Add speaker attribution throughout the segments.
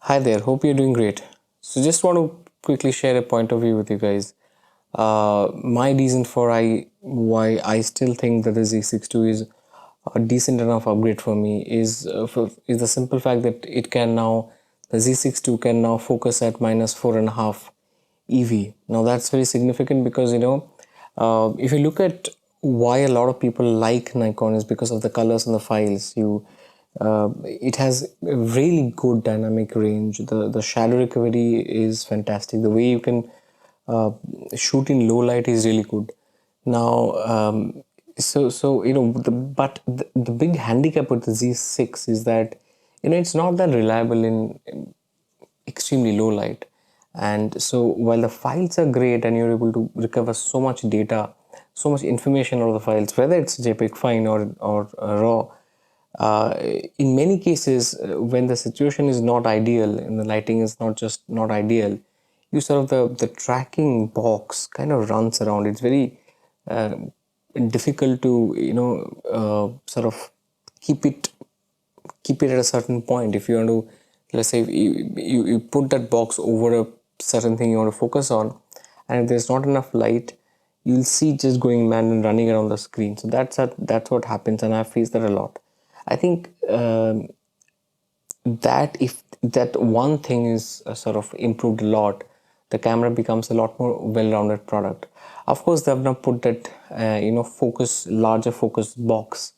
Speaker 1: Hi there, hope you're doing great. So just want to quickly share a point of view with you guys. My reason for why I still think that the Z6II is a decent enough upgrade for me is the simple fact that the Z6II can now focus at -4.5 EV. Now that's very significant because if you look at why a lot of people like Nikon is because of the colors and the files. It has a really good dynamic range. The shadow recovery is fantastic. The way you can uh, shoot in low light is really good. Now, the big handicap with the Z6 is that it's not that reliable in extremely low light. And so while the files are great and you're able to recover so much data, so much information out of the files, whether it's JPEG fine or raw, uh, in many cases, when the situation is not ideal and the lighting is not ideal, you sort of the tracking box kind of runs around. It's very uh, difficult to sort of keep it keep it at a certain point. If you want to, let's say, you put that box over a certain thing you want to focus on, and if there's not enough light, you'll see just going mad and running around the screen. So that's what happens, and I face that a lot. I think that if that one thing is sort of improved a lot, the camera becomes a lot more well-rounded product. Of course, they have now put that larger focus box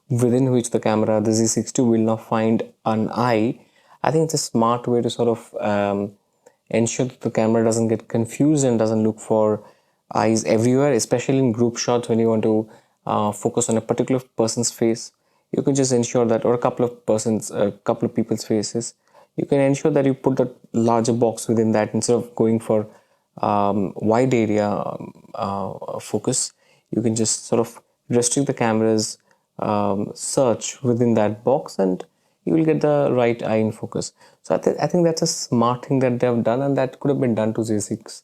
Speaker 1: within which the Z6II will now find an eye. I think it's a smart way to sort of ensure that the camera doesn't get confused and doesn't look for eyes everywhere, especially in group shots when you want to focus on a particular person's face. You can just ensure that, or a couple of people's faces, you can ensure that you put a larger box within that instead of going for wide area focus. You can just sort of restrict the camera's search within that box, and you will get the right eye in focus. So I think that's a smart thing that they have done, and that could have been done to Z6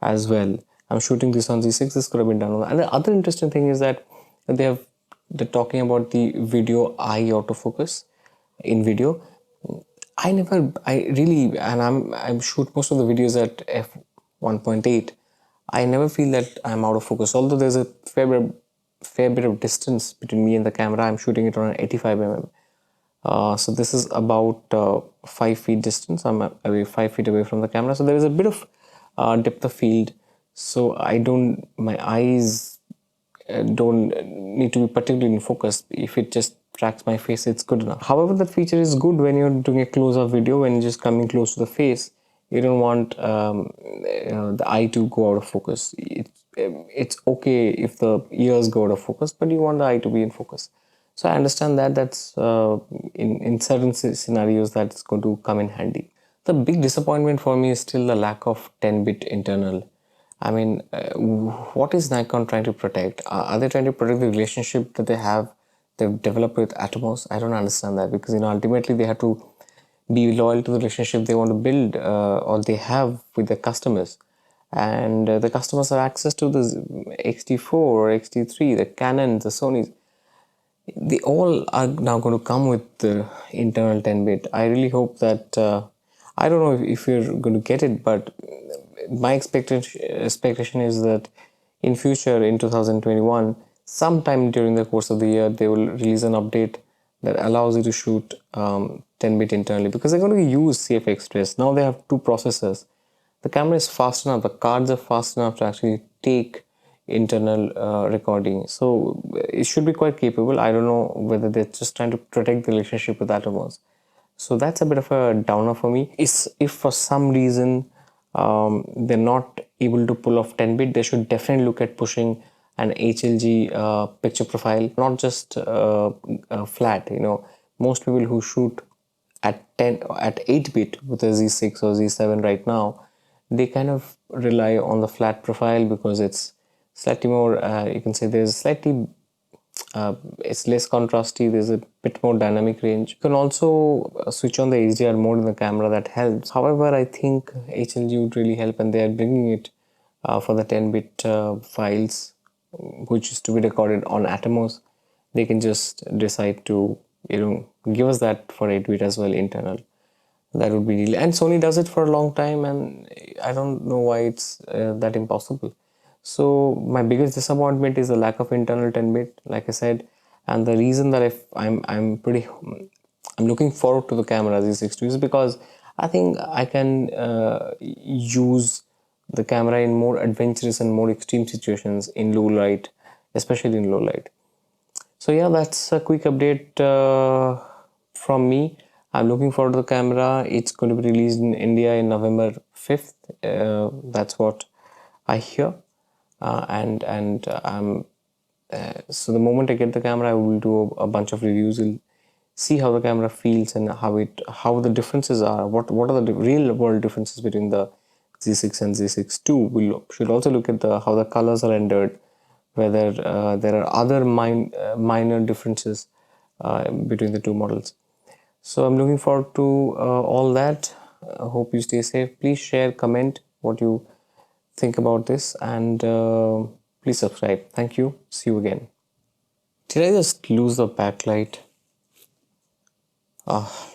Speaker 1: as well. I'm shooting this on Z6. This could have been done on. And the other interesting thing is that they're talking about the video eye autofocus in video. I really, and I'm shoot most of the videos at f1.8. I never feel that I'm out of focus. Although there's a fair bit of distance between me and the camera. I'm shooting it on an 85 mm. So this is about 5 feet distance. I'm away 5 feet away from the camera. So there is a bit of depth of field. So my eyes don't need to be particularly in focus. If it just tracks my face, it's good enough. However, that feature is good when you're doing a close-up video, when you're just coming close to the face. You don't want the eye to go out of focus. It's okay if the ears go out of focus, but you want the eye to be in focus. So I understand that that's in certain scenarios that's going to come in handy. The big disappointment for me is still the lack of 10-bit internal. I mean, what is Nikon trying to protect? Are they trying to protect the relationship that they've developed with Atomos? I don't understand that, because ultimately they have to be loyal to the relationship they want to build or they have with their customers, and the customers have access to the X-T4 or X-T3, the Canons, the Sonys. They all are now going to come with the internal 10-bit. I really hope that I don't know if you're going to get it, but my expectation is that in future, in 2021, sometime during the course of the year, they will release an update that allows you to shoot 10-bit internally, because they're going to use CF Express. Now they have two processors. The camera is fast enough, the cards are fast enough to actually take internal recording, so it should be quite capable. I don't know whether they're just trying to protect the relationship with Atomos. So that's a bit of a downer for me. Is if for some reason they're not able to pull off 10-bit, they should definitely look at pushing an HLG picture profile, not just flat. Most people who shoot at 8-bit with a Z6 or Z7 right now, they kind of rely on the flat profile because it's slightly more, you can say there's slightly it's less contrasty, there's a bit more dynamic range. You can also switch on the HDR mode in the camera, that helps. However, I think HLG would really help, and they are bringing it for the 10-bit files, which is to be recorded on Atomos. They can just decide to give us that for 8-bit as well, internal. That would be really, and Sony does it for a long time, and I don't know why it's that impossible. So my biggest disappointment is the lack of internal 10-bit, like I said, and the reason that I'm looking forward to the camera Z6II is because I think I can use the camera in more adventurous and more extreme situations in low light, especially in low light. So yeah, that's a quick update from me. I'm looking forward to the camera. It's going to be released in India in November 5th. That's what I hear. And I'm so the moment I get the camera, I will do a bunch of reviews. I'll see how the camera feels and how the differences are. What are the real world differences between the Z6 and Z6II? We should also look at the how the colors are rendered, whether there are other minor differences between the two models. So I'm looking forward to all that. I hope you stay safe. Please share, comment what you think about this, and please subscribe. Thank you. See you again. Did I just lose the backlight? Ah.